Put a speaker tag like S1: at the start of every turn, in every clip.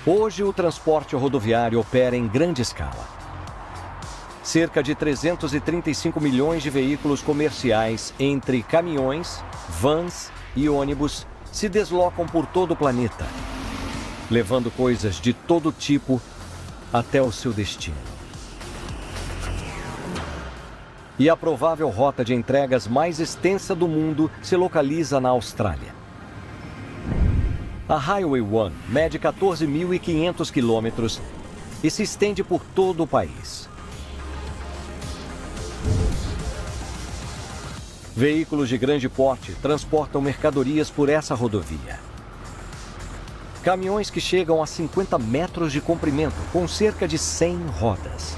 S1: Hoje, o transporte rodoviário opera em grande escala. Cerca de 335 milhões de veículos comerciais, entre caminhões, vans e ônibus, se deslocam por todo o planeta, levando coisas de todo tipo até o seu destino. E a provável rota de entregas mais extensa do mundo se localiza na Austrália. A Highway 1 mede 14.500 quilômetros e se estende por todo o país. Veículos de grande porte transportam mercadorias por essa rodovia. Caminhões que chegam a 50 metros de comprimento, com cerca de 100 rodas.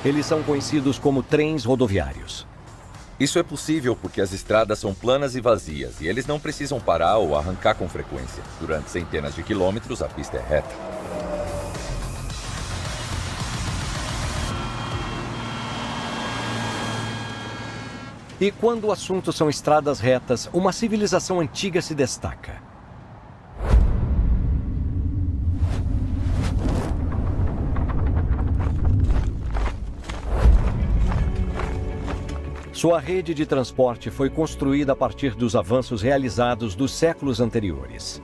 S1: Eles são conhecidos como trens rodoviários.
S2: Isso é possível porque as estradas são planas e vazias e eles não precisam parar ou arrancar com frequência. Durante centenas de quilômetros, a pista é reta.
S1: E quando o assunto são estradas retas, uma civilização antiga se destaca. Sua rede de transporte foi construída a partir dos avanços realizados dos séculos anteriores.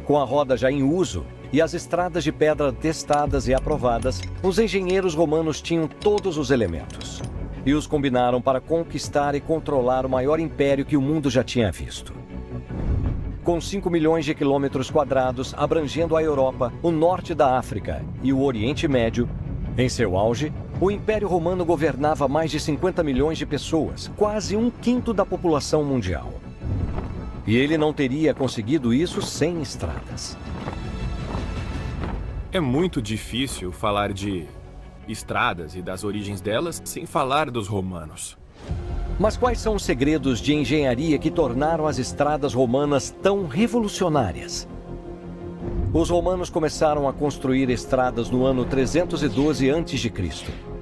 S1: Com a roda já em uso e as estradas de pedra testadas e aprovadas, os engenheiros romanos tinham todos os elementos e os combinaram para conquistar e controlar o maior império que o mundo já tinha visto. Com 5 milhões de quilômetros quadrados abrangendo a Europa, o norte da África e o Oriente Médio, em seu auge, o Império Romano governava mais de 50 milhões de pessoas, quase 1/5 da população mundial. E ele não teria conseguido isso sem estradas.
S3: É muito difícil falar de estradas e das origens delas sem falar dos romanos.
S1: Mas quais são os segredos de engenharia que tornaram as estradas romanas tão revolucionárias? Os romanos começaram a construir estradas no ano 312 a.C.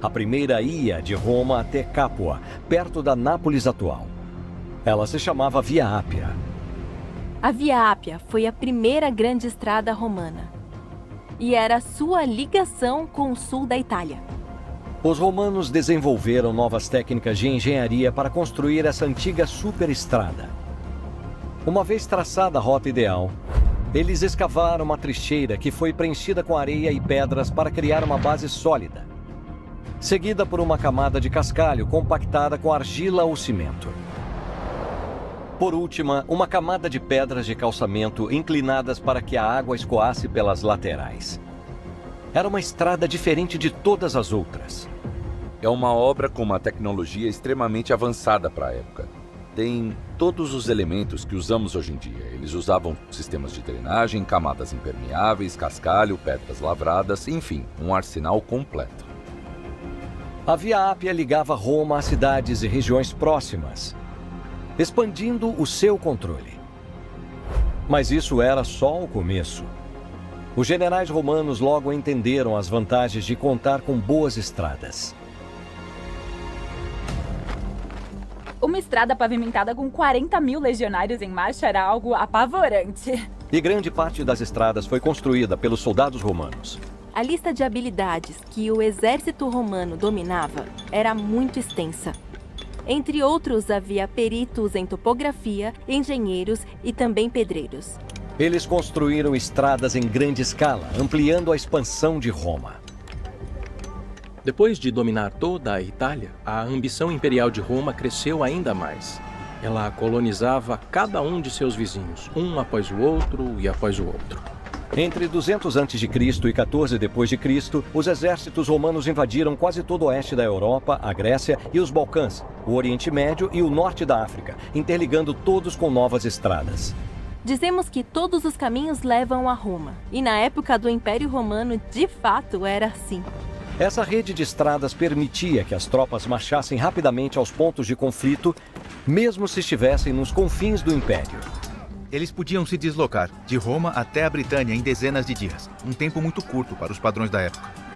S1: A primeira ia de Roma até Capua, perto da Nápoles atual. Ela se chamava Via Ápia.
S4: A Via Ápia foi a primeira grande estrada romana e era sua ligação com o sul da Itália.
S1: Os romanos desenvolveram novas técnicas de engenharia para construir essa antiga superestrada. Uma vez traçada a rota ideal, eles escavaram uma trincheira que foi preenchida com areia e pedras para criar uma base sólida, seguida por uma camada de cascalho compactada com argila ou cimento. Por última, uma camada de pedras de calçamento inclinadas para que a água escoasse pelas laterais. Era uma estrada diferente de todas as outras.
S2: É uma obra com uma tecnologia extremamente avançada para a época. Tem todos os elementos que usamos hoje em dia. Eles usavam sistemas de drenagem, camadas impermeáveis, cascalho, pedras lavradas, enfim, um arsenal completo.
S1: A Via Ápia ligava Roma a cidades e regiões próximas, expandindo o seu controle. Mas isso era só o começo. Os generais romanos logo entenderam as vantagens de contar com boas estradas.
S5: Uma estrada pavimentada com 40 mil legionários em marcha era algo apavorante.
S1: E grande parte das estradas foi construída pelos soldados romanos.
S4: A lista de habilidades que o exército romano dominava era muito extensa. Entre outros, havia peritos em topografia, engenheiros e também pedreiros.
S1: Eles construíram estradas em grande escala, ampliando a expansão de Roma.
S6: Depois de dominar toda a Itália, a ambição imperial de Roma cresceu ainda mais. Ela colonizava cada um de seus vizinhos, um após o outro e após o outro.
S1: Entre 200 a.C. e 14 d.C., os exércitos romanos invadiram quase todo o oeste da Europa, a Grécia e os Balcãs, o Oriente Médio e o norte da África, interligando todos com novas estradas.
S4: Dizemos que todos os caminhos levam a Roma, e na época do Império Romano, de fato, era assim.
S1: Essa rede de estradas permitia que as tropas marchassem rapidamente aos pontos de conflito, mesmo se estivessem nos confins do Império.
S7: Eles podiam se deslocar de Roma até a Britânia em dezenas de dias, um tempo muito curto para os padrões da época.